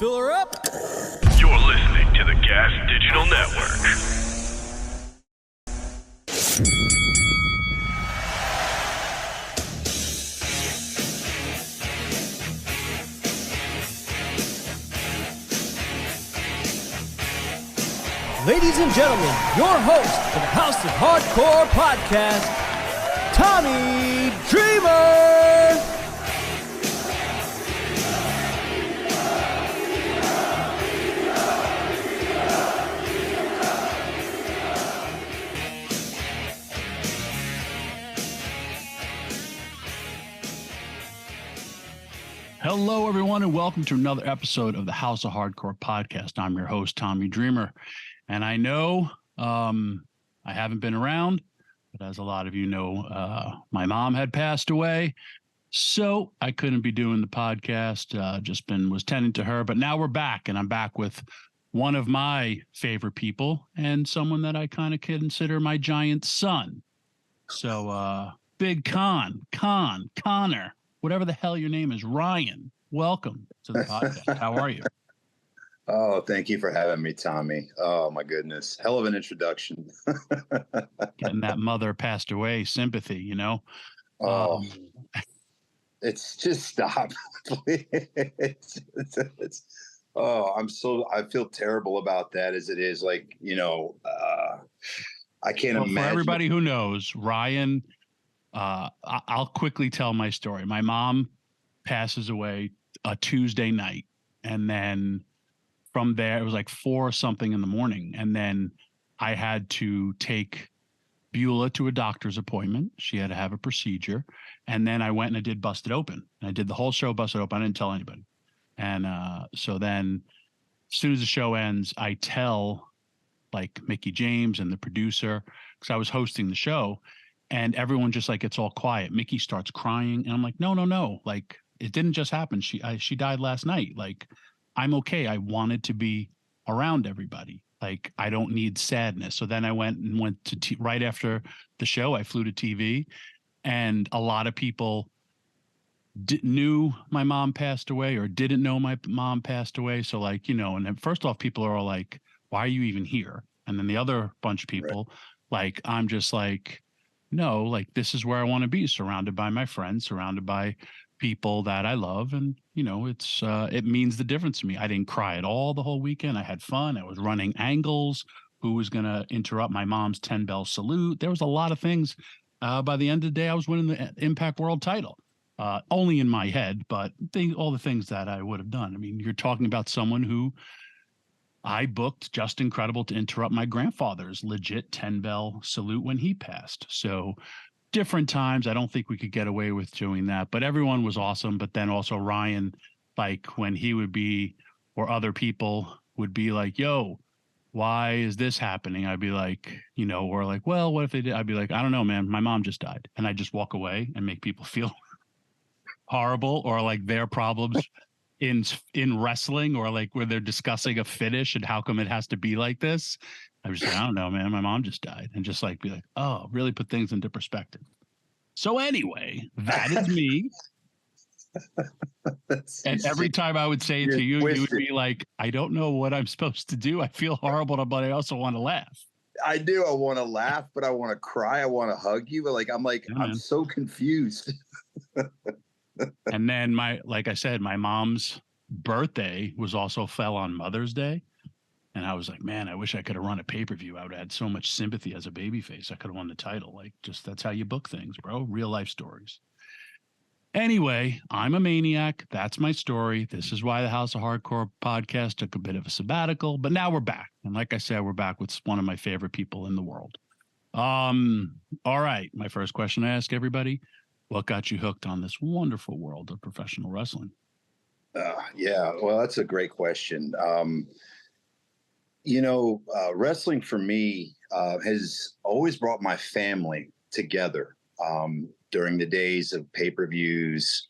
Fill her up. You're listening to the Gas Digital Network. Ladies and gentlemen, your host for the House of Hardcore podcast, Tommy Dreamer. Hello, everyone, and welcome to another episode of the House of Hardcore podcast. I'm your host, Tommy Dreamer, and I know I haven't been around, but as a lot of you know, my mom had passed away, so I couldn't be doing the podcast. Was tending to her, but now we're back, and I'm back with one of my favorite people and someone that I kind of consider my giant son. So, Big Connor. Whatever the hell your name is, Ryan, welcome to the podcast. How are you? Oh, thank you for having me, Tommy. Oh, my goodness. Hell of an introduction. Getting that mother passed away sympathy, you know? Oh, it's just stop. I feel terrible about that as it is. Like, I can't imagine. For everybody who knows, Ryan, I'll quickly tell my story. My mom passes away a Tuesday night, and then from there it was like 4 something in the morning, and then I had to take Beulah to a doctor's appointment. She had to have a procedure, and then I went and I did Busted Open, and I did the whole show Busted Open. I didn't tell anybody, and so then as soon as the show ends, I tell like Mickey James and the producer, because I was hosting the show. And everyone just like gets all quiet. Mickey starts crying, and I'm like, no, like it didn't just happen. She died last night. Like, I'm okay. I wanted to be around everybody. Like, I don't need sadness. So then I went to right after the show. I flew to TV, and a lot of people knew my mom passed away or didn't know my mom passed away. So like, and then first off, people are all like, "Why are you even here?" And then the other bunch of people, like, I'm just like, no, like this is where I want to be, surrounded by my friends, surrounded by people that I love. And, it means the difference to me. I didn't cry at all the whole weekend. I had fun. I was running angles. Who was going to interrupt my mom's 10-bell salute? There was a lot of things. By the end of the day, I was winning the Impact World title, only in my head, but all the things that I would have done. I mean, you're talking about someone who I booked Just Incredible to interrupt my grandfather's legit 10-bell salute when he passed. So different times. I don't think we could get away with doing that, but everyone was awesome. But then also Ryan, like when he would be, or other people would be like, yo, why is this happening? I'd be like, or like, well, what if they did? I'd be like, I don't know, man. My mom just died. And I just walk away and make people feel horrible or like their problems in wrestling, or like where they're discussing a finish and how come it has to be like this. I was like, I don't know, man, my mom just died, and just like be like, oh, really put things into perspective. So anyway, that is me. And every time I would say it to you, you would be like, I don't know what I'm supposed to do. I feel horrible, but I also want to laugh. I do. I want to laugh, but I want to cry. I want to hug you. But I'm so confused. And then like I said, my mom's birthday fell on Mother's Day. And I was like, man, I wish I could have run a pay-per-view. I would have had so much sympathy as a babyface. I could have won the title. Like, just that's how you book things, bro. Real life stories. Anyway, I'm a maniac. That's my story. This is why the House of Hardcore podcast took a bit of a sabbatical, but now we're back. And like I said, we're back with one of my favorite people in the world. All right. My first question I ask everybody: what got you hooked on this wonderful world of professional wrestling? Yeah, well, that's a great question. Wrestling for me has always brought my family together. During the days of pay-per-views,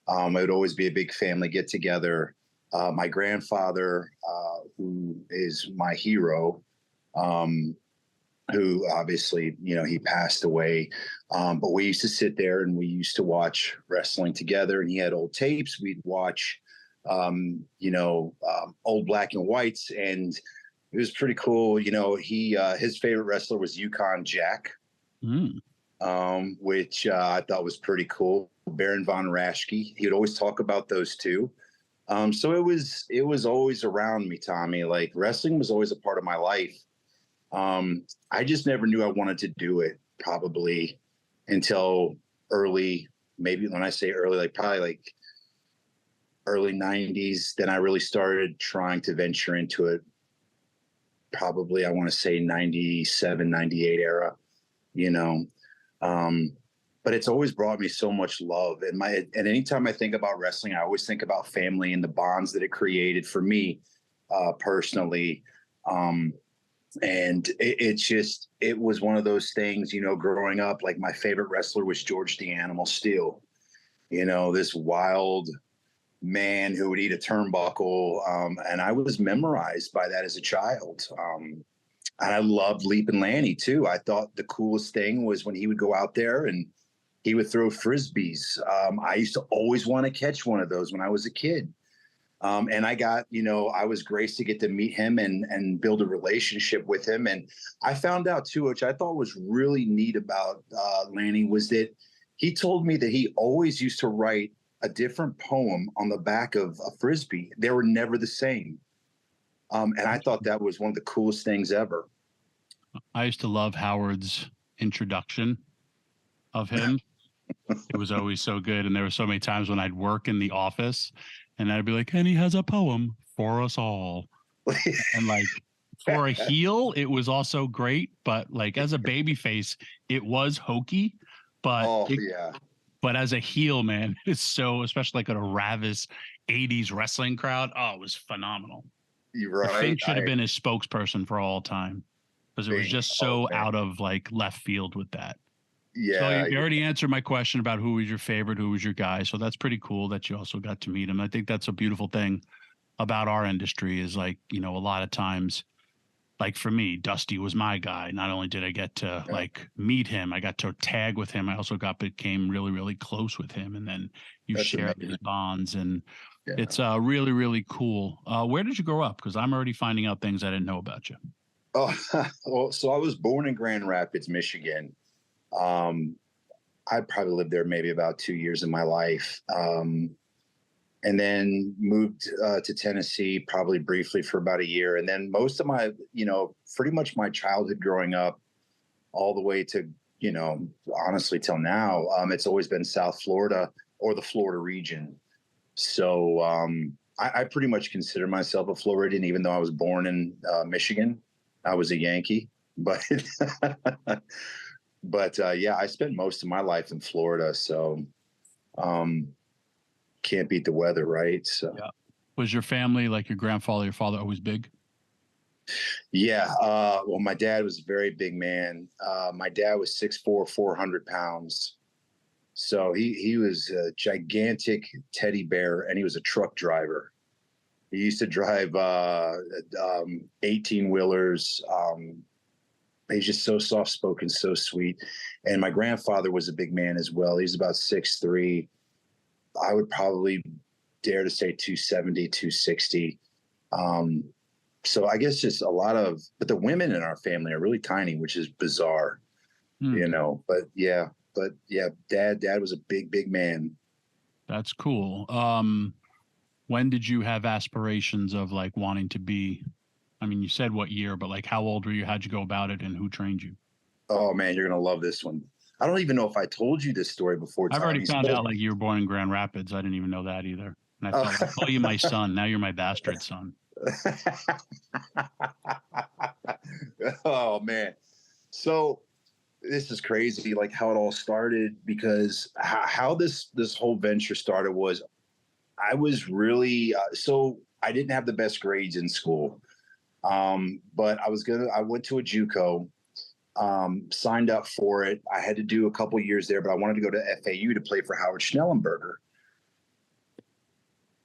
it would always be a big family get-together. My grandfather, who is my hero, who obviously, he passed away. But we used to sit there and we used to watch wrestling together, and he had old tapes. We'd watch old black and whites. And it was pretty cool. His favorite wrestler was Yukon Jack, which I thought was pretty cool. Baron von Raschke. He would always talk about those two. So it was always around me, Tommy. Like, wrestling was always a part of my life. I just never knew I wanted to do it, probably until early, maybe when I say early, like probably like early 90s. Then I really started trying to venture into it. Probably, I want to say 97, 98 era, but it's always brought me so much love. And anytime I think about wrestling, I always think about family and the bonds that it created for me, personally. And it was one of those things, growing up, like my favorite wrestler was George the Animal Steele, this wild man who would eat a turnbuckle. And I was memorized by that as a child. And I loved Leapin' Lanny too. I thought the coolest thing was when he would go out there and he would throw Frisbees. I used to always want to catch one of those when I was a kid. And I was graced to get to meet him and build a relationship with him. And I found out too, which I thought was really neat about Lanny, was that he told me that he always used to write a different poem on the back of a Frisbee. They were never the same. And I thought that was one of the coolest things ever. I used to love Howard's introduction of him. It was always so good. And there were so many times when I'd work in the office and I'd be like, and he has a poem for us all. And like, for a heel, it was also great. But like, as a baby face, it was hokey. But but as a heel, man, it's so, especially like at a Ravis 80s wrestling crowd. Oh, it was phenomenal. You're right. I think should have been his spokesperson for all time, because it was just so out of like left field with that. Yeah. So you already answered my question about who was your favorite, who was your guy. So that's pretty cool that you also got to meet him. I think that's a beautiful thing about our industry is like, a lot of times, like for me, Dusty was my guy. Not only did I get to like meet him, I got to tag with him. I also became really, really close with him. And then you share these bonds, and it's really, really cool. Where did you grow up? Because I'm already finding out things I didn't know about you. Oh, well, so I was born in Grand Rapids, Michigan. I probably lived there maybe about 2 years of my life. And then moved to Tennessee probably briefly for about a year. And then most of my, pretty much my childhood growing up all the way to, honestly till now, it's always been South Florida or the Florida region. So I pretty much consider myself a Floridian, even though I was born in Michigan. I was a Yankee, but I spent most of my life in Florida. So can't beat the weather, right? So was your family, like your grandfather, your father, always big? Yeah. Well, my dad was a very big man. My dad was 6'4", 400 pounds. So he was a gigantic teddy bear, and he was a truck driver. He used to drive 18-wheelers. He's just so soft-spoken, so sweet. And my grandfather was a big man as well. He's about 6'3". I would probably dare to say 270, 260. So I guess just a lot of, but the women in our family are really tiny, which is bizarre, but dad was a big, big man. That's cool. When did you have aspirations of like wanting to be, I mean, you said what year, but like how old were you? How'd you go about it, and who trained you? Oh man, you're going to love this one. I don't even know if I told you this story before. I've already found out like you were born in Grand Rapids. I didn't even know that either. And I thought, I'll call you my son. Now you're my bastard son. Oh man. So this is crazy, like how it all started, because how this whole venture started was I was really, so I didn't have the best grades in school. But I went to a JUCO, signed up for it. I had to do a couple years there, but I wanted to go to FAU to play for Howard Schnellenberger.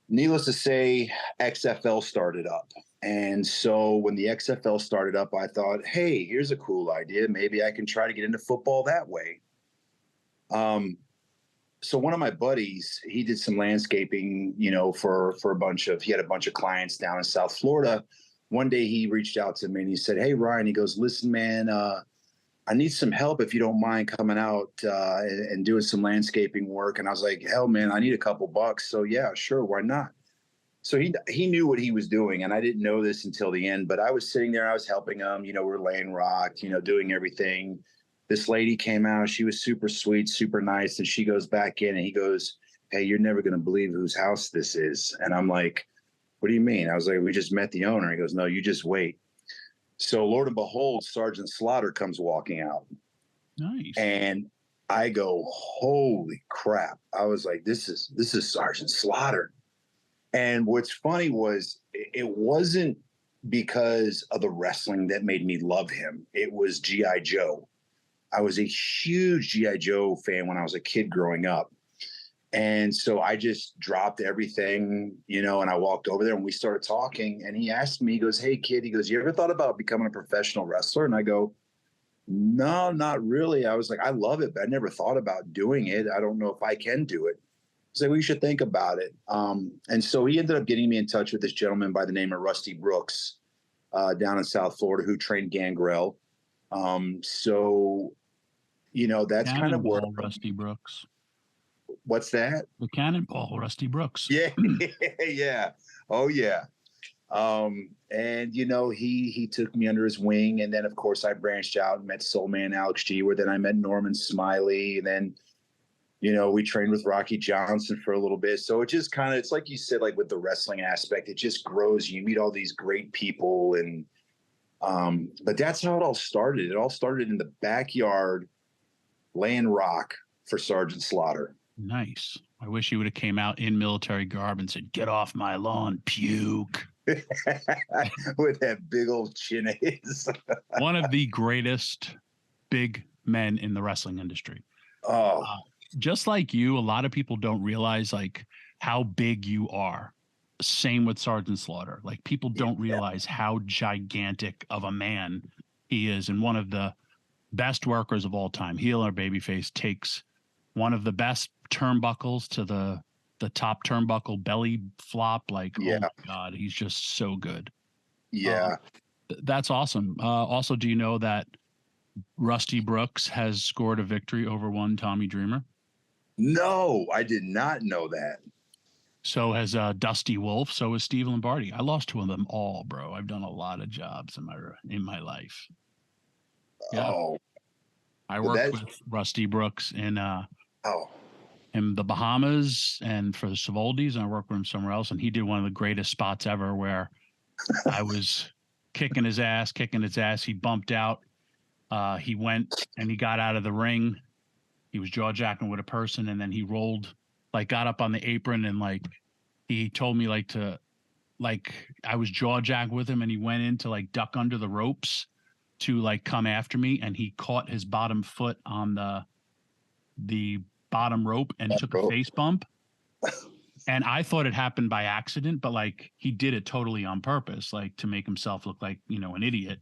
Needless to say, XFL started up. And so when the XFL started up, I thought, hey, here's a cool idea. Maybe I can try to get into football that way. So one of my buddies, he did some landscaping, for he had a bunch of clients down in South Florida. One day he reached out to me and he said, "Hey, Ryan," he goes, "Listen, man, I need some help if you don't mind coming out and doing some landscaping work." And I was like, "Hell, man, I need a couple bucks." So yeah, sure, why not? So he knew what he was doing, and I didn't know this until the end. But I was sitting there, I was helping him. We're laying rock, doing everything. This lady came out. She was super sweet, super nice, and she goes back in, and he goes, "Hey, you're never going to believe whose house this is." And I'm like, "What do you mean?" I was like, "We just met the owner." He goes, "No, you just wait." So Lord and behold, Sergeant Slaughter comes walking out. Nice. And I go, "Holy crap." I was like, this is Sergeant Slaughter. And what's funny was it wasn't because of the wrestling that made me love him. It was G.I. Joe. I was a huge G.I. Joe fan when I was a kid growing up. And so I just dropped everything, and I walked over there and we started talking. And he asked me, he goes, "Hey, kid," he goes, "You ever thought about becoming a professional wrestler?" And I go, "No, not really." I was like, "I love it, but I never thought about doing it. I don't know if I can do it." He's like, "We should think about it." And so he ended up getting me in touch with this gentleman by the name of Rusty Brooks down in South Florida, who trained Gangrel. So, that's kind of where. Rusty Brooks. What's that? The Cannonball, Rusty Brooks. Yeah. Yeah. Oh, yeah. And he took me under his wing, and then of course I branched out and met Soul Man Alex G, where then I met Norman Smiley, and then we trained with Rocky Johnson for a little bit. So it just kind of, it's like you said, like with the wrestling aspect, it just grows. You meet all these great people, and but that's how it all started. It all started in the backyard laying rock for Sergeant Slaughter. Nice. I wish you would have came out in military garb and said, "Get off my lawn, puke." With that big old chin of his. One of the greatest big men in the wrestling industry. Oh, just like you, a lot of people don't realize like how big you are. Same with Sergeant Slaughter. Like people don't realize how gigantic of a man he is, and one of the best workers of all time. Heel or babyface takes one of the best turnbuckles to the top turnbuckle belly flop. Like, oh my God, he's just so good. Yeah. That's awesome. Also, do you know that Rusty Brooks has scored a victory over one Tommy Dreamer? No, I did not know that. So has Dusty Wolf. So has Steve Lombardi. I lost to them all, bro. I've done a lot of jobs in my life. Yeah. Oh, I worked with Rusty Brooks in the Bahamas and for the Savoldis, and I worked with him somewhere else. And he did one of the greatest spots ever where I was kicking his ass. He bumped out. He went and he got out of the ring. He was jaw jacking with a person, and then he rolled, like got up on the apron, and like he told me I was jaw jacking with him, and he went in to like duck under the ropes to like come after me, and he caught his bottom foot on the bottom rope and took a face bump. And I thought it happened by accident, but like he did it totally on purpose, like to make himself look like, an idiot.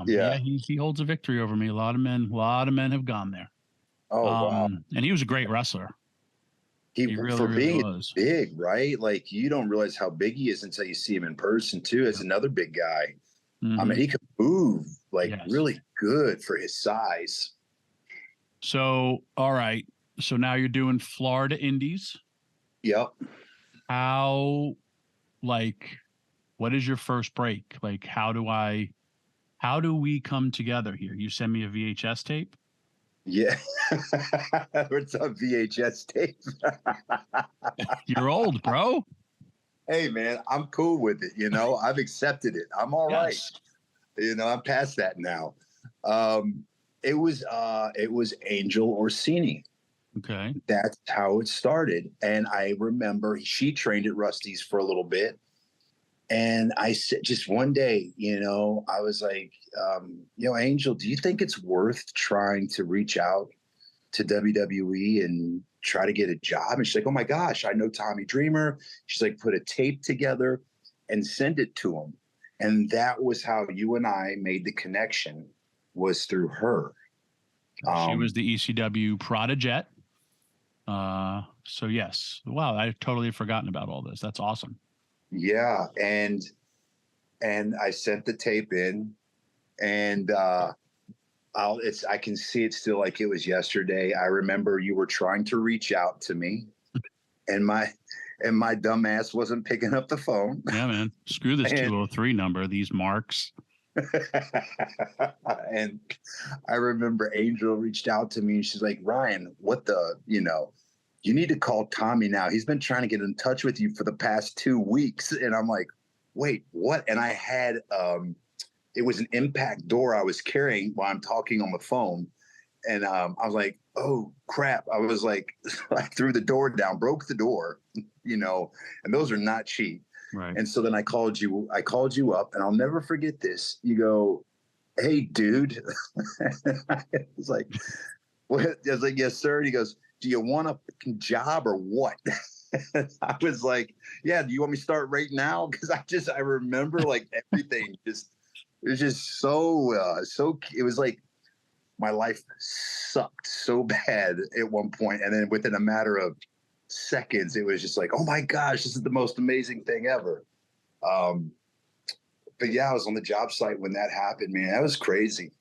He holds a victory over me. A lot of men have gone there. Oh, wow. And he was a great wrestler. He really, for really being was big, right? Like you don't realize how big he is until you see him in person too. As another big guy. Mm-hmm. I mean, he could move really good for his size. So, all right. So now you're doing Florida Indies. Yep. What is your first break? Like, how do we come together here? You send me a VHS tape? Yeah. What's up, VHS tape? You're old, bro. Hey, man, I'm cool with it. I've accepted it. I'm all right. I'm past that now. It was Angel Orsini. Okay. That's how it started. And I remember she trained at Rusty's for a little bit. And I said, just one day, I was like, Angel, do you think it's worth trying to reach out to WWE and try to get a job? And she's like, oh my gosh, I know Tommy Dreamer. She's like, put a tape together and send it to him. And that was how you and I made the connection, was through her. She was the ECW Prodiget. So yes, wow, I totally forgotten about all this. That's awesome. Yeah, and I sent the tape in, and I can see it still like it was yesterday. I remember you were trying to reach out to me, and my dumb ass wasn't picking up the phone. Yeah, man. Screw this And 203 number. These marks. and I remember Angel reached out to me and she's like, Ryan, what the, you need to call Tommy now. He's been trying to get in touch with you for the past 2 weeks. And I'm like, wait, what? And I had, it was an impact door I was carrying while I'm talking on the phone. And I was like, oh crap. I was like, I threw the door down, broke the door, and those are not cheap. Right. And so then I called you up, and I'll never forget this. You go, hey, dude. I was like, what? I was like, yes, sir. And he goes, do you want a job or what? I was like, yeah, do you want me to start right now? Because I remember like everything it was just so it was like my life sucked so bad at one point. And then within a matter of seconds, it was just like, oh my gosh, this is the most amazing thing ever. But yeah, I was on the job site when that happened, man. That was crazy.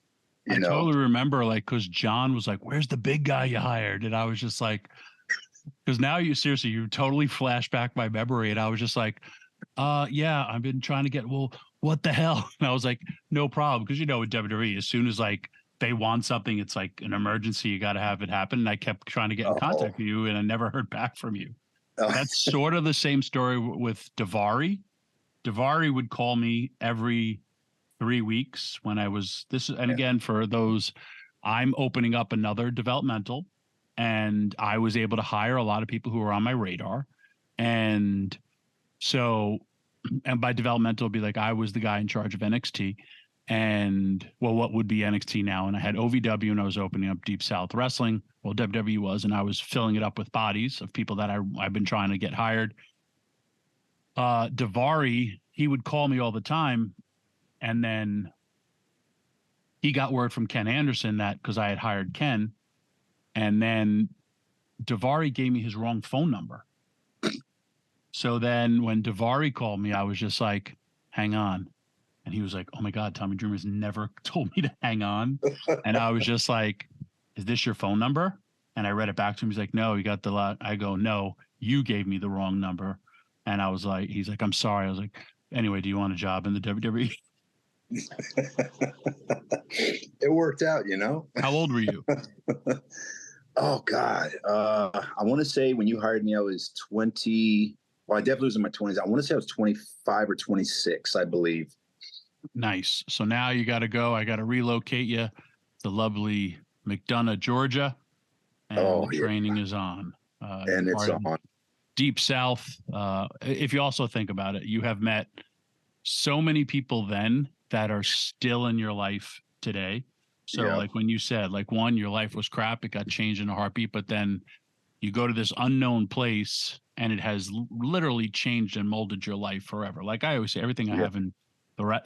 I totally remember, like, because John was like, where's the big guy you hired? And I was just like, because now you totally flash back my memory. And I was just like, yeah, I've been trying to get, well, what the hell? And I was like, no problem. Because, with WWE, as soon as like they want something, it's like an emergency. You got to have it happen. And I kept trying to get in contact with you and I never heard back from you. That's sort of the same story with Davari. Davari would call me every 3 weeks when I was again, for those, I'm opening up another developmental, and I was able to hire a lot of people who were on my radar. And so, and by developmental, it'd be like, I was the guy in charge of NXT and what would be NXT now. And I had OVW and I was opening up Deep South Wrestling. Well, WWE was, and I was filling it up with bodies of people that I've been trying to get hired. Davari, he would call me all the time. And then he got word from Ken Anderson that because I had hired Ken, and then Davari gave me his wrong phone number. So then when Davari called me, I was just like, hang on. And he was like, oh my God, Tommy Dreamer's never told me to hang on. And I was just like, is this your phone number? And I read it back to him. He's like, no, you got the lot. I go, no, you gave me the wrong number. And I was like, he's like, I'm sorry. I was like, anyway, do you want a job in the WWE? It worked out, How old were you? Oh God. I want to say when you hired me, I was 20. Well, I definitely was in my 20s. I want to say I was 25 or 26, I believe. Nice. So now you got to go. I got to relocate you to lovely McDonough, Georgia. And the training is on. And it's on. Deep South. If you also think about it, you have met so many people then that are still in your life today. So like when you said, like, one, your life was crap. It got changed in a heartbeat. But then you go to this unknown place and it has literally changed and molded your life forever. Like I always say, everything I have in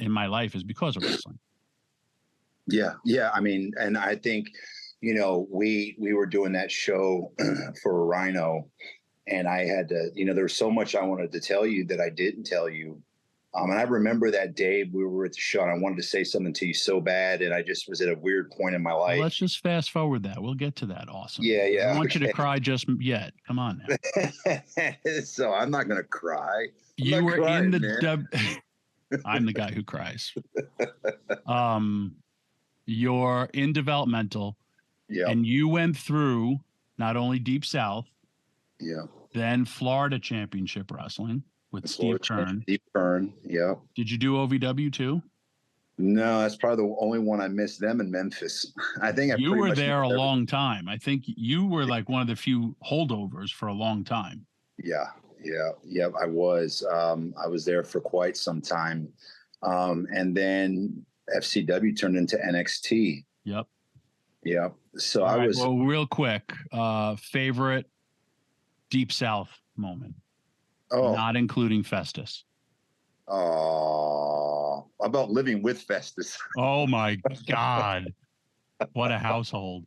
my life is because of wrestling. Yeah. Yeah. I mean, and I think, we were doing that show for Rhino, and I had to, there was so much I wanted to tell you that I didn't tell you. And I remember that day we were at the show and I wanted to say something to you so bad. And I just was at a weird point in my life. Well, let's just fast forward that. We'll get to that. Awesome. Yeah. I don't want you to cry just yet. Come on now. So I'm not going to cry. You were in the I'm the guy who cries. You're in developmental. Yeah. And you went through not only Deep South. Yeah. Then Florida Championship Wrestling with Steve Kern. Steve Kern, yeah. Did you do OVW too? No, that's probably the only one I missed them in Memphis. I think you were there a long time. I think you were like one of the few holdovers for a long time. Yeah, I was. I was there for quite some time. And then FCW turned into NXT. Yep. So I was. Well, real quick, favorite Deep South moment. Oh, not including Festus. Oh, about living with Festus. Oh my God. What a household.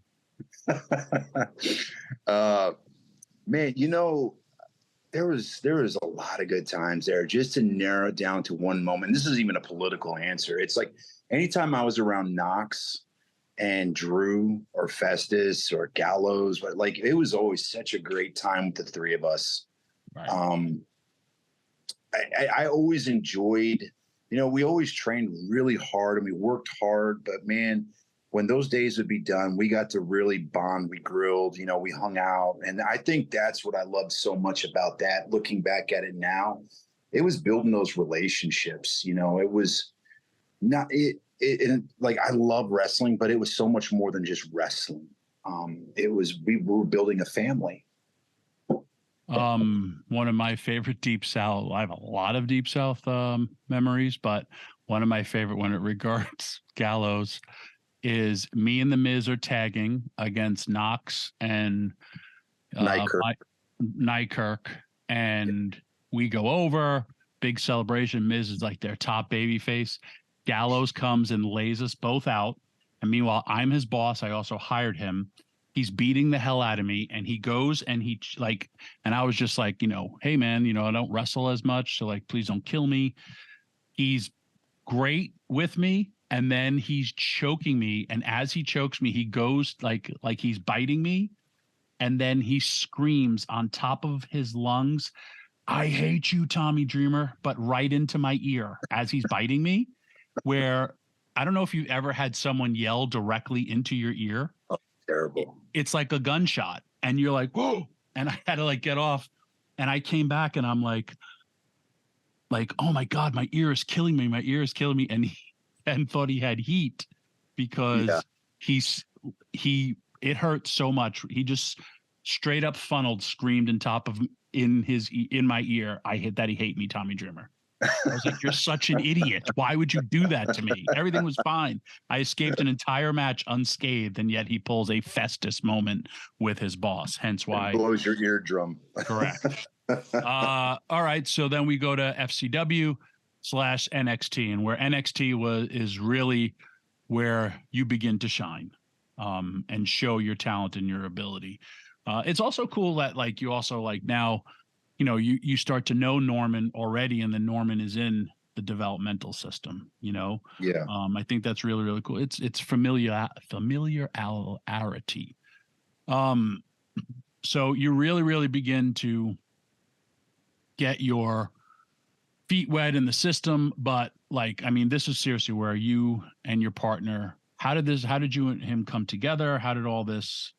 Man, there was a lot of good times there. Just to narrow it down to one moment. This is even a political answer. It's like anytime I was around Knox and Drew or Festus or Gallows, but like it was always such a great time with the three of us. Right. I always enjoyed, we always trained really hard and we worked hard, but man, when those days would be done, we got to really bond. We grilled, we hung out. And I think that's what I loved so much about that. Looking back at it now, it was building those relationships. It was not like I love wrestling, but it was so much more than just wrestling. We were building a family. One of my favorite Deep South, I have a lot of Deep South memories, but one of my favorite when it regards Gallows is me and the Miz are tagging against Knox and Nykirk, and we go over, big celebration. Miz is like their top baby face. Gallows comes and lays us both out. And meanwhile, I'm his boss. I also hired him. He's beating the hell out of me, and he goes and and I was just like, hey man, I don't wrestle as much, so like, please don't kill me. He's great with me. And then he's choking me. And as he chokes me, he goes like he's biting me. And then he screams on top of his lungs, "I hate you, Tommy Dreamer," but right into my ear as he's biting me, where I don't know if you've ever had someone yell directly into your ear. Oh, terrible. It's like a gunshot. And you're like, whoa. And I had to get off. And I came back and I'm like, oh my God, my ear is killing me. My ear is killing me. And thought he had heat because it hurt so much. He just straight up screamed in my ear, "I hate he hate me, Tommy Dreamer." I was like, "You're such an idiot. Why would you do that to me? Everything was fine. I escaped an entire match unscathed, and yet he pulls a Festus moment with his boss. Hence why it blows your eardrum." Correct. All right. So then we go to FCW/NXT, and where NXT is really where you begin to shine and show your talent and your ability. It's also cool that you also now, you start to know Norman already, and then Norman is in the developmental system, Yeah. I think that's really, really cool. It's familiarity. So you really, really begin to get your feet wet in the system, but this is seriously where you and your partner, how did you and him come together? How did all this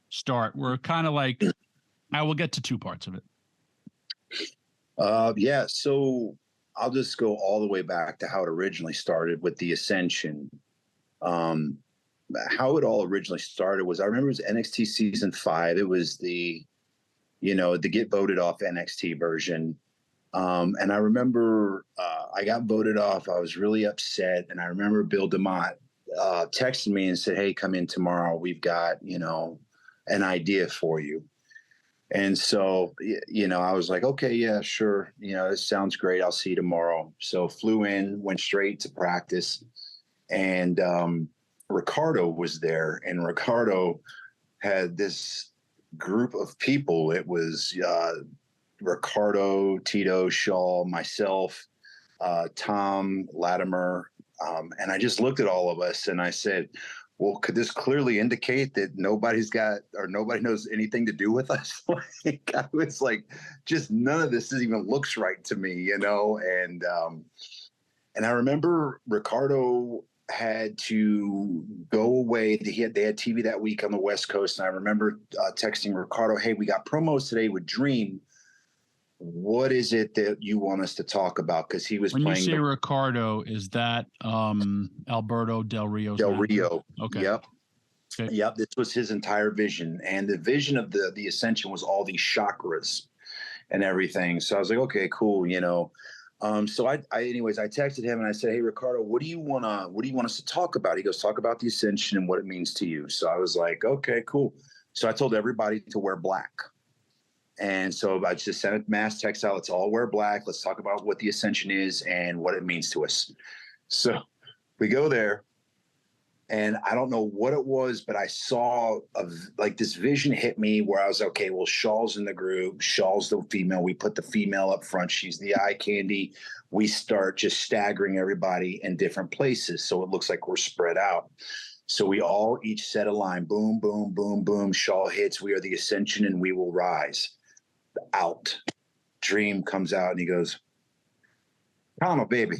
start? We're kind of I will get to two parts of it. Yeah. So I'll just go all the way back to how it originally started with the Ascension. How it all originally started was, I remember it was NXT season 5. It was the get voted off NXT version. And I remember I got voted off. I was really upset. And I remember Bill DeMott texted me and said, "Hey, come in tomorrow. We've got, an idea for you." And so, I was like, okay, yeah, sure. It sounds great. I'll see you tomorrow. So flew in, went straight to practice. And Ricardo was there. And Ricardo had this group of people. It was Ricardo, Tito, Shaw, myself, Tom, Latimer. And I just looked at all of us and I said, well, could this clearly indicate that nobody knows anything to do with us? I was like, just none of this even looks right to me, And I remember Ricardo had to go away. They had TV that week on the West Coast. And I remember texting Ricardo, "Hey, we got promos today with Dream. What is it that you want us to talk about?" Because he was when playing. You say Ricardo, is that Alberto Del Rio? Del Rio. Okay. Yep. Okay. Yep. This was his entire vision, and the vision of the Ascension was all these chakras and everything. So I was like, okay, cool. So I texted him and I said, "Hey, Ricardo, what do you want us to talk about?" He goes, "Talk about the Ascension and what it means to you." So I was like, okay, cool. So I told everybody to wear black. And so I just sent a mass text out. Let's all wear black. Let's talk about what the Ascension is and what it means to us. So we go there. And I don't know what it was, but I saw like this vision hit me where I was, okay, well, Shaw's in the group. Shaw's the female. We put the female up front. She's the eye candy. We start just staggering everybody in different places. So it looks like we're spread out. So we all each set a line. Boom, boom, boom, boom. Shaw hits. We are the ascension and we will rise. Out. Dream comes out and he goes, "Come on, baby.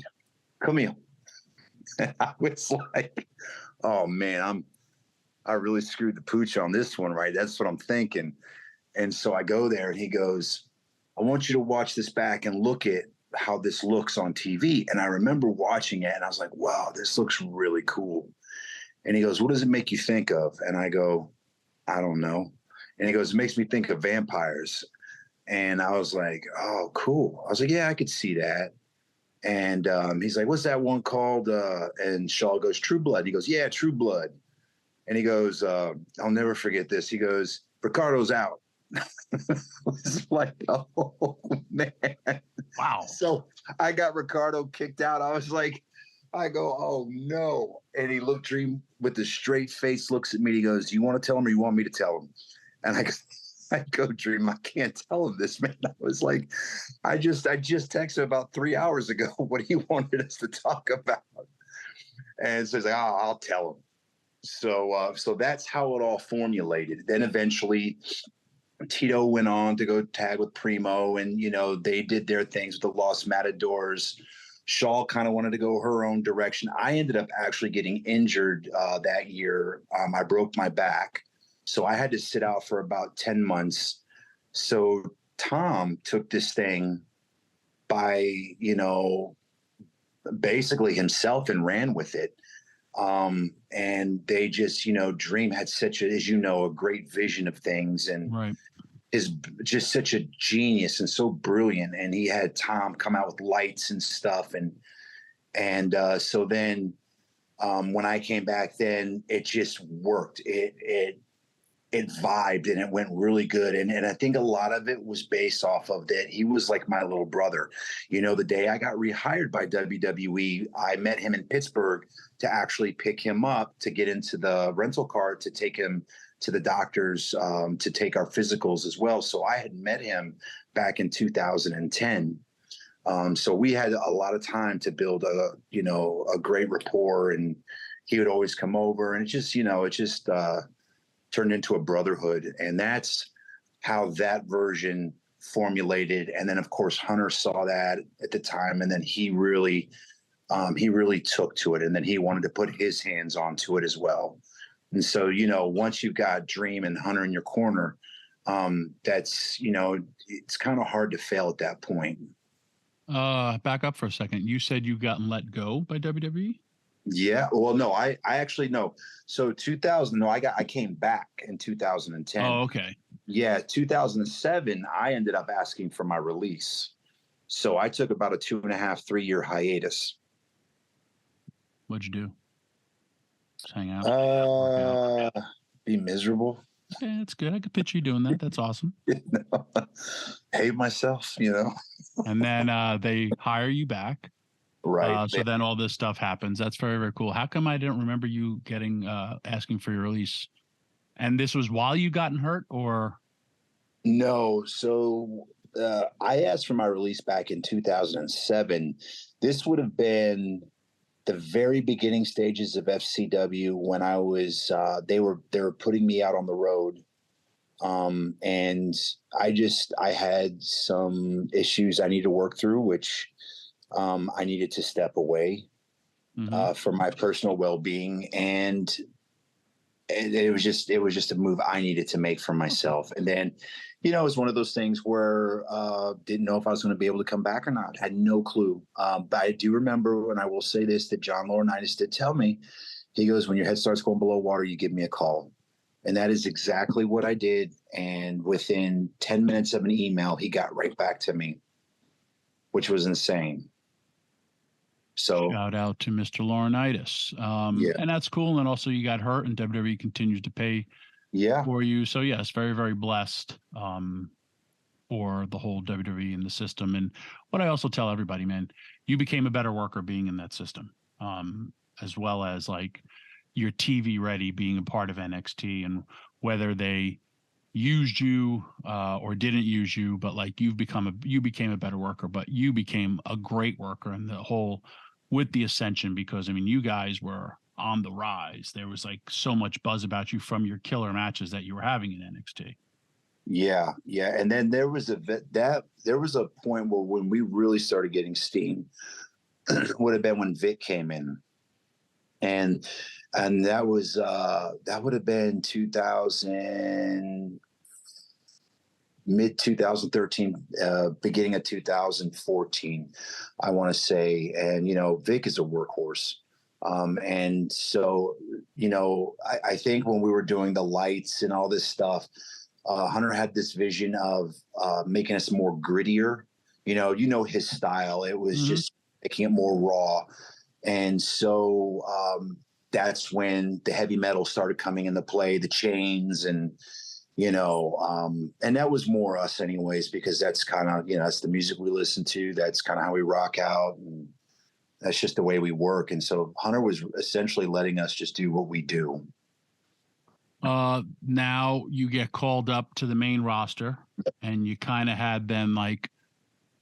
Come here." And I was like, oh man, I really screwed the pooch on this one, right? That's what I'm thinking. And so I go there and he goes, "I want you to watch this back and look at how this looks on TV." And I remember watching it and I was like, wow, this looks really cool. And he goes, "What does it make you think of?" And I go, "I don't know." And he goes, "It makes me think of vampires." And I was like, oh, cool. I was like, yeah, I could see that. And he's like, "What's that one called?" And Shaw goes, "True Blood." He goes, "Yeah, True Blood." And he goes, I'll never forget this. He goes, "Ricardo's out." It's like, oh, man. Wow. So I got Ricardo kicked out. I go, oh, no. And he looked Dream with a straight face, looks at me. He goes, "Do you want to tell him or you want me to tell him?" And I go, "Dream, I can't tell him this, man." I was like, I just texted about 3 hours ago what he wanted us to talk about. And so he's like, "Oh, I'll tell him." So that's how it all formulated. Then eventually Tito went on to go tag with Primo, and they did their things with the Los Matadors. Shaw kind of wanted to go her own direction. I ended up actually getting injured that year. I broke my back. So I had to sit out for about 10 months. So Tom took this thing by, basically himself and ran with it. And they just, Dream had such a great vision of things, and Right. is just such a genius and so brilliant. And he had Tom come out with lights and stuff. And so then when I came back, then it just worked. It vibed and it went really good. And I think a lot of it was based off of that. He was like my little brother. The day I got rehired by WWE, I met him in Pittsburgh to actually pick him up to get into the rental car to take him to the doctors to take our physicals as well. So I had met him back in 2010. So we had a lot of time to build a great rapport, and he would always come over, and it just turned into a brotherhood. And that's how that version formulated. And then of course Hunter saw that at the time, and then he really took to it, and then he wanted to put his hands onto it as well. And so, once you've got Dream and Hunter in your corner, that's, it's kind of hard to fail at that point. Back up for a second. You said you gotten let go by WWE? Yeah. Well, no, I actually no. So 2000, no, I came back in 2010. Oh, okay. Yeah. 2007, I ended up asking for my release. So I took about a 2.5, 3-year hiatus. What'd you do? Just hang out? Be miserable. Yeah, that's good. I could picture you doing that. That's awesome. Hate myself, And then they hire you back. Right. So then all this stuff happens. That's very, very cool. How come I didn't remember you getting asking for your release? And this was while you gotten hurt, or? No. So I asked for my release back in 2007. This would have been the very beginning stages of FCW when I was they were putting me out on the road. And I had some issues I needed to work through, which I needed to step away for my personal well-being. And it was just a move I needed to make for myself. And then, it was one of those things where didn't know if I was going to be able to come back or not. Had no clue. But I do remember, and I will say this, that John Laurinaitis did tell me, he goes, "When your head starts going below water, you give me a call." And that is exactly what I did. And within 10 minutes of an email, he got right back to me, which was insane. So shout out to Mr. Laurinaitis. Yeah. And that's cool. And also you got hurt, and WWE continues to pay for you. So yes, very, very blessed for the whole WWE and the system. And what I also tell everybody, man, you became a better worker being in that system, as well as like your TV ready being a part of NXT, and whether they used you or didn't use you, but like you became a better worker, but you became a great worker, and the whole with the ascension, because I mean, you guys were on the rise. There was like so much buzz about you from your killer matches that you were having in NXT. Yeah, yeah. And then there was a point where when we really started getting steam would have been when Vic came in. And that was that would have been 2000, mid 2013, beginning of 2014, I want to say. And Vic is a workhorse. And so, I think when we were doing the lights and all this stuff, Hunter had this vision of making us more grittier. His style. It was just making it more raw. And so that's when the heavy metal started coming into play, the chains, and and that was more us anyways, because that's kind of, that's the music we listen to. That's kind of how we rock out. And that's just the way we work. And so Hunter was essentially letting us just do what we do. Now you get called up to the main roster, and you kind of had then like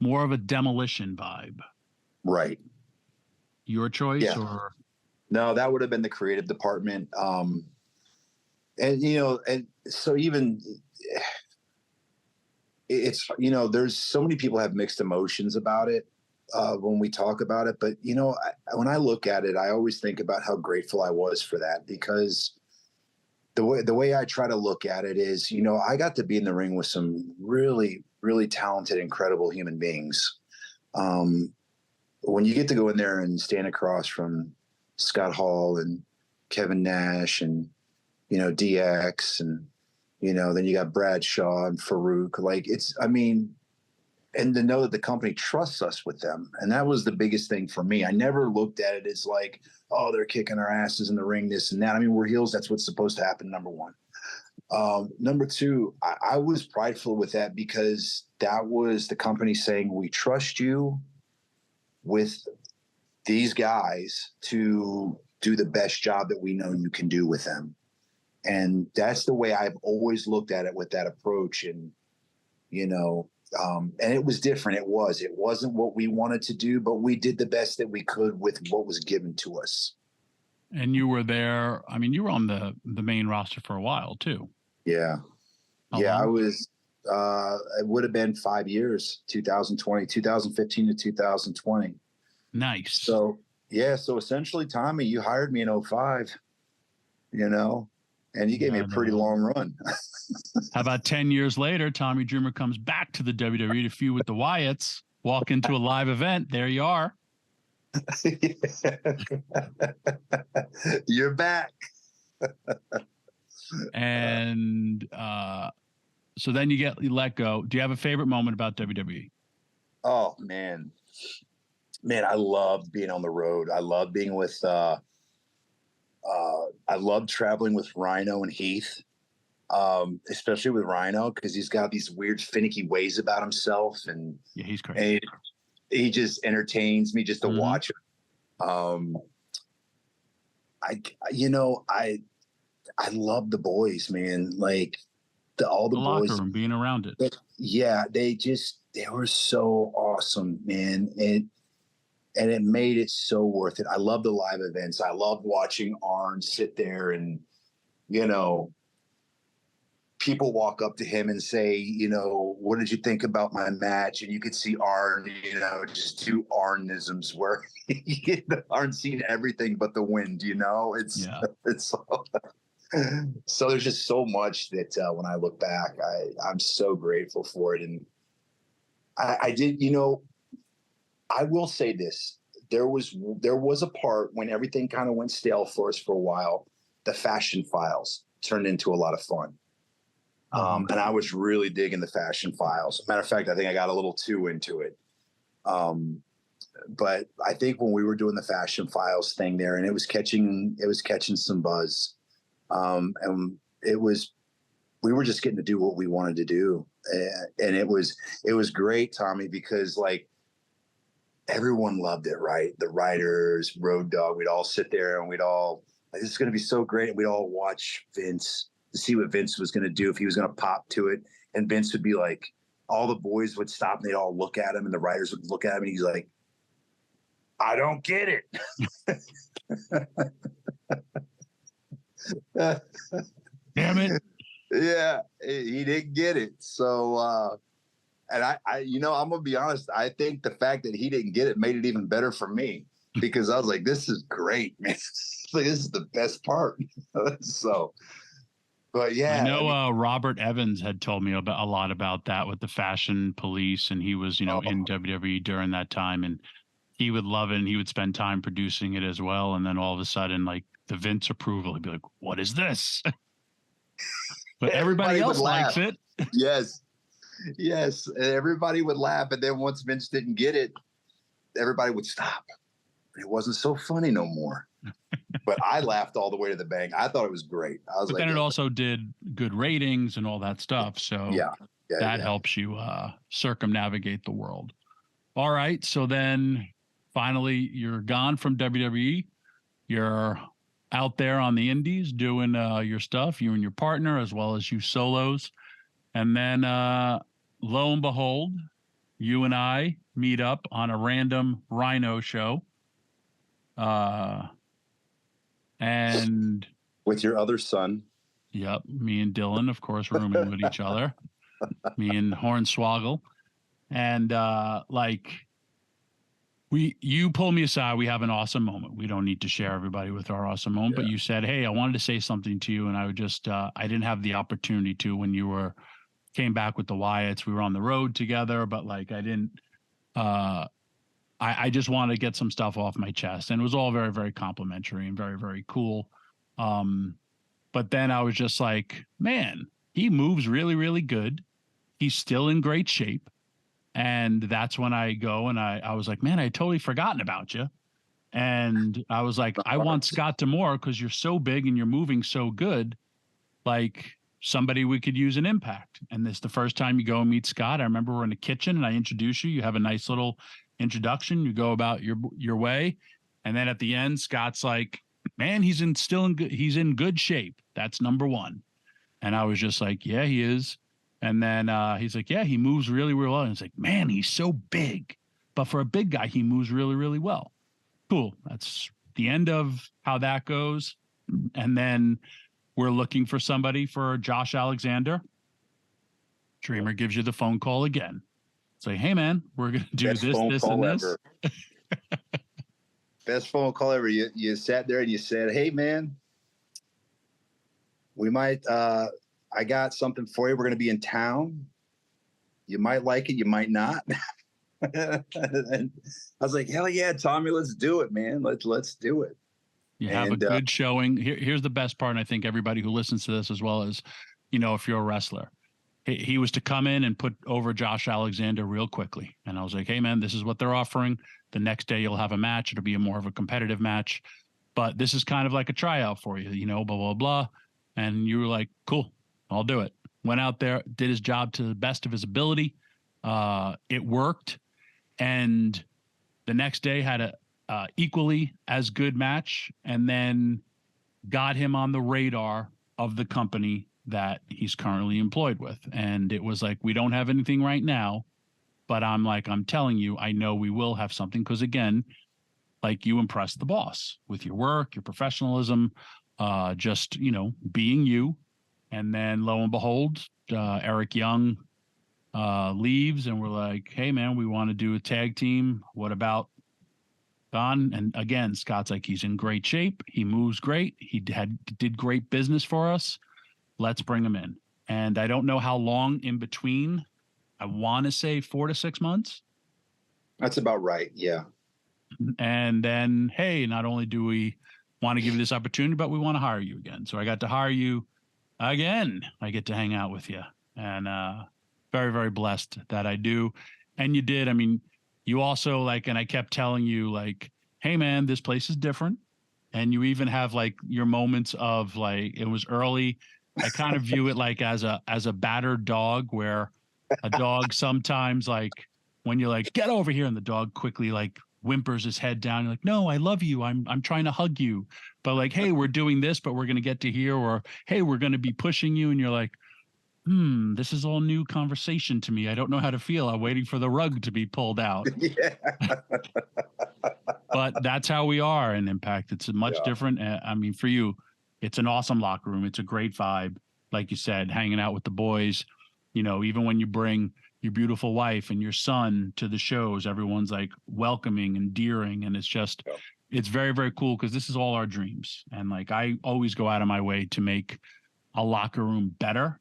more of a Demolition vibe. Right. Your choice, or no? That would have been the creative department. And so even it's there's so many people have mixed emotions about it when we talk about it. But when I look at it, I always think about how grateful I was for that, because the way I try to look at it is, I got to be in the ring with some really, really talented, incredible human beings. When you get to go in there and stand across from Scott Hall and Kevin Nash and, DX and, then you got Bradshaw and Farouk, and to know that the company trusts us with them. And that was the biggest thing for me. I never looked at it as like, oh, they're kicking our asses in the ring, this and that. I mean, we're heels. That's what's supposed to happen. Number one. Number two, I was prideful with that, because that was the company saying, we trust you with these guys to do the best job that we know you can do with them. And that's the way I've always looked at it, with that approach. And, and it was different. It wasn't what we wanted to do, but we did the best that we could with what was given to us. And you were there. I mean, you were on the main roster for a while too. Yeah. I was, it would have been 5 years, 2015 to 2020. Nice. So essentially, Tommy, you hired me in 2005, and you gave me a pretty long run. How about 10 years later, Tommy Dreamer comes back to the WWE to feud with the Wyatts, walk into a live event. There you are. You're back. And so then you let go. Do you have a favorite moment about WWE? Oh, man, I loved being on the road. I loved being with, I loved traveling with Rhino and Heath, especially with Rhino, because he's got these weird, finicky ways about himself. And yeah, he's crazy. And he just entertains me just to watch him. I love the boys, man. Like all the boys, locker room, being around it. Yeah, they were so awesome, man. And it made it so worth it. I love the live events. I love watching Arn sit there and, people walk up to him and say, what did you think about my match? And you could see Arn, just do Arnisms where Arn's seen everything but the wind, it's so there's just so much that when I look back, I'm so grateful for it. And I did, I will say this. There was a part when everything kind of went stale for us for a while. The Fashion Files turned into a lot of fun. And I was really digging the Fashion Files. Matter of fact, I think I got a little too into it. But I think when we were doing the Fashion Files thing there, and it was catching some buzz. And we were just getting to do what we wanted to do. And it was great, Tommy, because like everyone loved it, right? The writers, Road Dogg, we'd all sit there and we'd all Like, this is going to be so great. And we'd all watch Vince to see what Vince was going to do, if he was going to pop to it. And Vince would be like, all the boys would stop and they'd all look at him, and the writers would look at him, and he's like, I don't get it. Damn it. Yeah, he didn't get it. So, and I, I'm gonna be honest. I think the fact that he didn't get it made it even better for me, because I was like, "This is great, man! Like, this is the best part." So, but yeah, I know Robert Evans had told me about a lot about that with the Fashion Police, and he was, in WWE during that time, and he would love it, and he would spend time producing it as well. And then all of a sudden, like the Vince approval, he'd be like, "What is this?" But everybody else likes it. Yes. Yes. And everybody would laugh. And then once Vince didn't get it, everybody would stop. It wasn't so funny no more. But I laughed all the way to the bank. I thought it was great. I was but like, then it also did good ratings and all that stuff. So that helps you circumnavigate the world. All right. So then finally you're gone from WWE. You're out there on the indies doing your stuff, you and your partner, as well as you solos. And then lo and behold, you and I meet up on a random Rhino show. And with your other son. Yep. Me and Dylan, of course, rooming with each other. Me and Hornswoggle. And you pull me aside. We have an awesome moment. We don't need to share everybody with our awesome moment, but you said, "Hey, I wanted to say something to you." And I would just, I didn't have the opportunity to when you came back with the Wyatts. We were on the road together, but like, I didn't, I just wanted to get some stuff off my chest, and it was all very, very complimentary and very, very cool. But then I was just like, man, he moves really, really good. He's still in great shape. And that's when I go and I was like, man, I had totally forgotten about you. And I was like, I want Scott D'Amore because you're so big and you're moving so good. Like somebody we could use an impact. And this the first time you go and meet Scott. I remember we're in the kitchen and I introduce you. You have a nice little introduction. You go about your way. And then at the end, Scott's like, man, he's in good shape. That's number one. And I was just like, yeah, he is. And then he's like, yeah, he moves really, really well. And it's like, man, he's so big. But for a big guy, he moves really, really well. Cool. That's the end of how that goes. And then we're looking for somebody for Josh Alexander. Dreamer gives you the phone call again. Say, hey, man, we're going to do this, and this. Ever. Best phone call ever. You sat there and you said, hey, man, we might I got something for you. We're going to be in town. You might like it. You might not. And I was like, hell yeah, Tommy, let's do it, man. Let's do it. You have a good showing. Here's the best part. And I think everybody who listens to this, as well as, if you're a wrestler, he was to come in and put over Josh Alexander real quickly. And I was like, hey man, this is what they're offering. The next day you'll have a match. It'll be more of a competitive match, but this is kind of like a tryout for you, blah, blah, blah. And you were like, cool, I'll do it. Went out there, did his job to the best of his ability. It worked. And the next day had a equally as good match, and then got him on the radar of the company that he's currently employed with. And it was like, we don't have anything right now, but I'm telling you, I know we will have something. Cause again, like, you impress the boss with your work, your professionalism, just, being you. And then lo and behold, Eric Young leaves, and we're like, hey man, we want to do a tag team. What about Don? And again, Scott's like, he's in great shape. He moves great. He did great business for us. Let's bring him in. And I don't know how long in between. I want to say 4 to 6 months. That's about right. Yeah. And then, hey, not only do we want to give you this opportunity, but we want to hire you again. So I got to hire you again. I get to hang out with you, and very, very blessed that I do. And you did. I mean, you also and I kept telling you hey man, this place is different. And you even have your moments of it was early. I kind of view it as a battered dog, where a dog sometimes when you're get over here, and the dog quickly whimpers his head down. You're like, no, I love you. I'm trying to hug you. But like, hey, we're doing this, but we're going to get to here, or hey, we're going to be pushing you. And you're like, this is all new conversation to me. I don't know how to feel. I'm waiting for the rug to be pulled out. Yeah. But that's how we are in Impact. It's much different. I mean, for you, it's an awesome locker room. It's a great vibe. Like you said, hanging out with the boys, you know, even when you bring your beautiful wife and your son to the shows, everyone's like welcoming, endearing. And it's very, very cool, because this is all our dreams. And like, I always go out of my way to make a locker room better,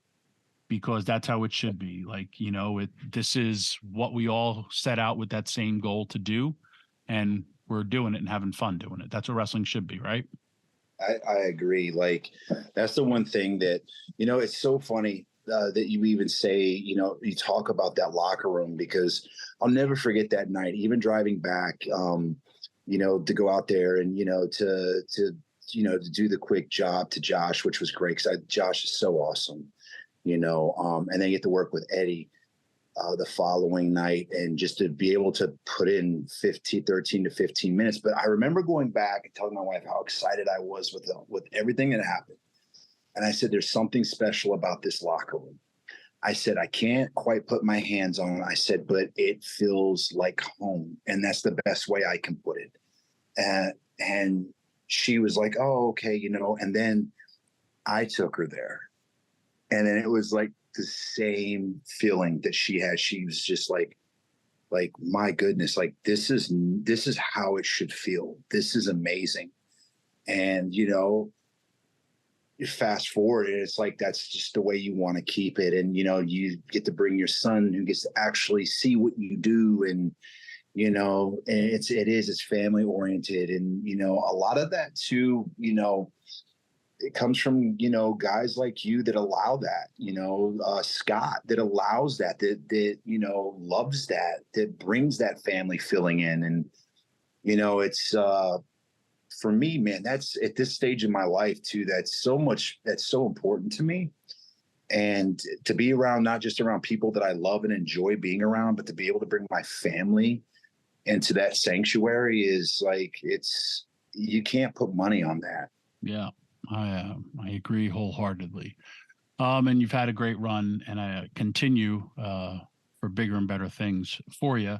because that's how it should be. Like, you know, this is what we all set out with that same goal to do. And we're doing it and having fun doing it. That's what wrestling should be, right? I agree. Like, that's the one thing that, you know, it's so funny that you even say, you know, you talk about that locker room, because I'll never forget that night, even driving back, you know, to go out there and, you know, to do the quick job to Josh, which was great, because Josh is so awesome, you know, and then get to work with Eddie the following night, and just to be able to put in 13 to 15 minutes. But I remember going back and telling my wife how excited I was with everything that happened. And I said, there's something special about this locker room. I said, I can't quite put my hands on it. I said, but it feels like home. And that's the best way I can put it. And she was like, oh, okay, you know, and then I took her there. And then it was like the same feeling that she had. She was just like, my goodness, like this is how it should feel. This is amazing. And, you know, you fast forward, and it's like, that's just the way you want to keep it. And, you know, you get to bring your son, who gets to actually see what you do. And, you know, and it's family oriented. And, you know, a lot of that too, you know, it comes from, you know, guys like you that allow that, you know, Scott, that allows that, you know, loves that brings that family feeling in. And, you know, it's, for me, man, that's at this stage in my life too, that's so important to me. And to be around, not just around people that I love and enjoy being around, but to be able to bring my family into that sanctuary is like, you can't put money on that. Yeah. I agree wholeheartedly. And you've had a great run, and I continue for bigger and better things for you.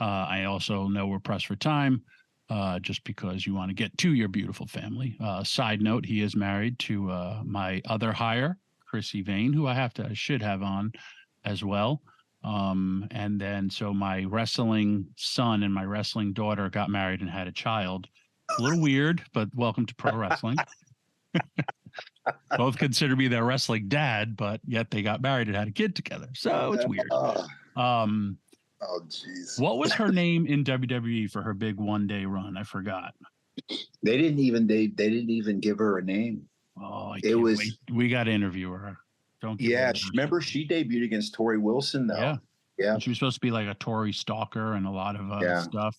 I also know we're pressed for time, just because you want to get to your beautiful family. Side note, he is married to my other hire, Chrissy Vane, who I should have on as well. And then so my wrestling son and my wrestling daughter got married and had a child. A little weird, but welcome to pro wrestling. Both consider me their wrestling dad, but yet they got married and had a kid together. So it's weird. Oh, geez. What was her name in WWE for her big one-day run? I forgot. They didn't even give her a name. Oh, I can't wait. We got to interview her. Remember she debuted against Tori Wilson though. Yeah. She was supposed to be like a Tori stalker and a lot of other stuff.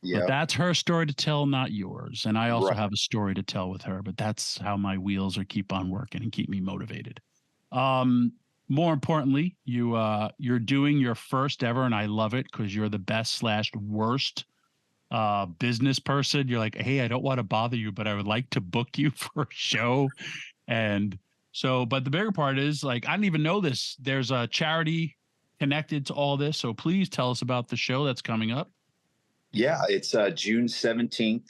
Yeah. But that's her story to tell, not yours. And I also have a story to tell with her, but that's how my wheels keep on working and keep me motivated. More importantly, you're doing your first ever, and I love it because you're the best/worst business person. You're like, hey, I don't want to bother you, but I would like to book you for a show. And so, but the bigger part is, like, I didn't even know this. There's a charity connected to all this. So please tell us about the show that's coming up. Yeah, it's June 17th.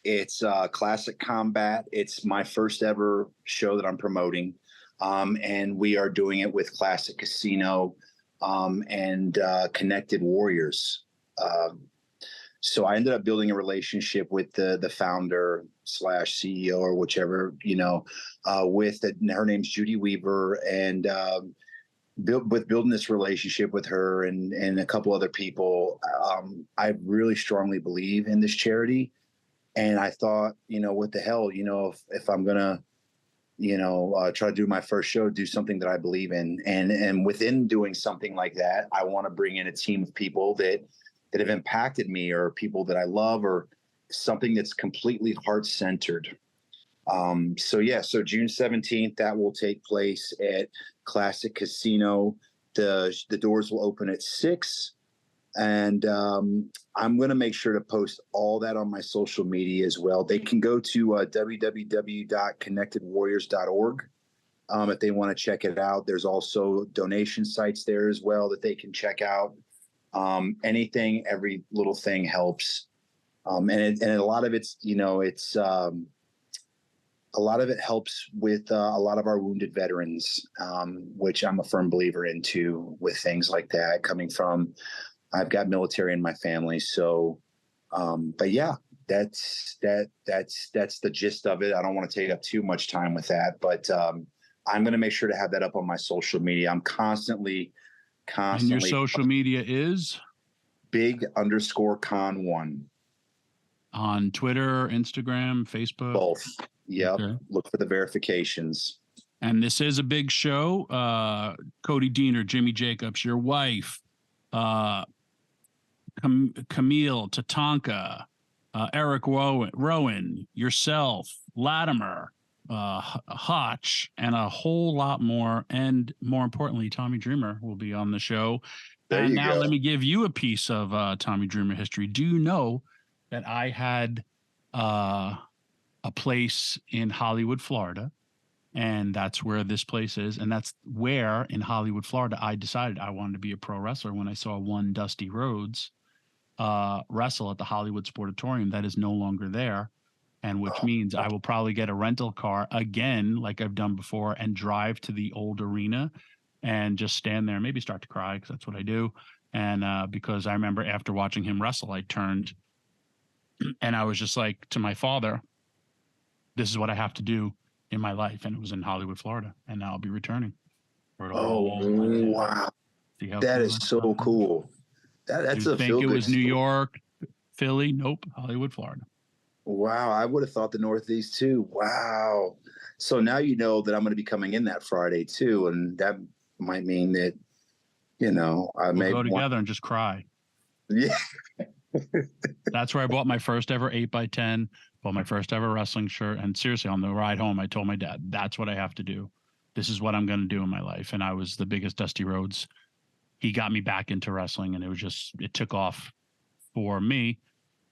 It's Classic Combat. It's my first ever show that I'm promoting. And we are doing it with Classic Casino and Connected Warriors. So I ended up building a relationship with the founder / CEO or whichever, her name's Judy Weaver, and building this relationship with her and a couple other people. I really strongly believe in this charity. And I thought, what the hell, if I'm going to, try to do my first show, do something that I believe in. And within doing something like that, I want to bring in a team of people that have impacted me, or people that I love, or something that's completely heart-centered. So June 17th, that will take place at Classic Casino. The doors will open at 6. And I'm going to make sure to post all that on my social media as well. They can go to www.connectedwarriors.org if they want to check it out. There's also donation sites there as well that they can check out. Anything, every little thing helps. And a lot of it's, a lot of it helps with a lot of our wounded veterans, which I'm a firm believer in too, with things like that coming from, I've got military in my family. So, but yeah, that's the gist of it. I don't want to take up too much time with that, but I'm going to make sure to have that up on my social media. I'm constantly. And your social media is big_con1 on Twitter, Instagram, Facebook, both. Yep. Okay. Look for the verifications. And this is a big show. Cody Diener, Jimmy Jacobs, your wife, Camille, Tatanka, Eric Rowan, yourself, Latimer, Hotch, and a whole lot more. And more importantly, Tommy Dreamer will be on the show. And now let me give you a piece of Tommy Dreamer history. Do you know that I had a place in Hollywood, Florida, and that's where this place is, and that's where in Hollywood, Florida, I decided I wanted to be a pro wrestler when I saw one Dusty Rhodes wrestle at the Hollywood Sportatorium that is no longer there, and which means I will probably get a rental car again, like I've done before, and drive to the old arena and just stand there, maybe start to cry because that's what I do, and because I remember after watching him wrestle, I turned and I was just like to my father, this is what I have to do in my life. And it was in Hollywood, Florida. And now I'll be returning. Wow. That is so cool. That's a think it was New York, Philly? Nope. Hollywood, Florida. Wow. I would have thought the Northeast too. Wow. So now you know that I'm going to be coming in that Friday too. And that might mean that, I may go together and just cry. Yeah. That's where I bought my first ever 8x10, bought my first ever wrestling shirt. And seriously, on the ride home, I told my dad, that's what I have to do. This is what I'm going to do in my life. And I was the biggest Dusty Rhodes. He got me back into wrestling, and it took off for me.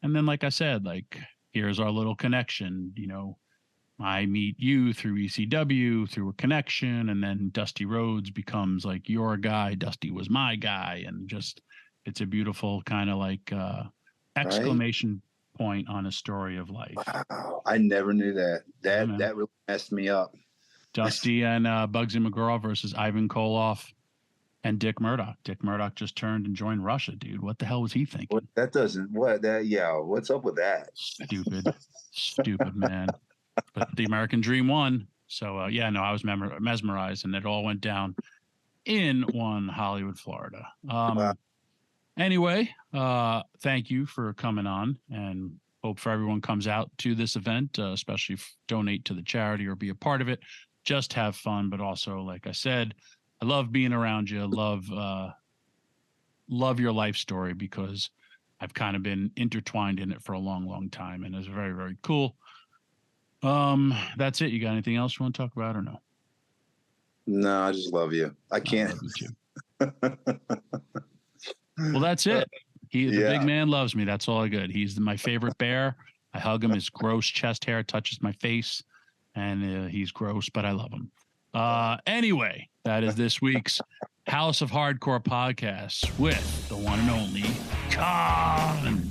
And then, like I said, here's our little connection. I meet you through ECW, through a connection, and then Dusty Rhodes becomes like your guy. Dusty was my guy. And just, it's a beautiful kind of exclamation point on a story of life. Wow. I never knew that. That really messed me up. Dusty and Bugsy McGraw versus Ivan Koloff and Dick Murdoch. Dick Murdoch just turned and joined Russia, dude. What the hell was he thinking? What's up with that? Stupid man. But the American Dream won. So I was mesmerized, and it all went down in one Hollywood, Florida. Wow. Anyway, thank you for coming on, and hope for everyone comes out to this event, especially donate to the charity or be a part of it. Just have fun, but also, like I said, I love being around you. Love your life story, because I've kind of been intertwined in it for a long, long time, and it's very, very cool. That's it. You got anything else you want to talk about or no? No, I just love you. I can't. I love you too. Well, that's it. The big man loves me. That's all I got. He's my favorite bear. I hug him. His gross chest hair touches my face, and he's gross, but I love him. Anyway, that is this week's House of Hardcore podcast with the one and only Con.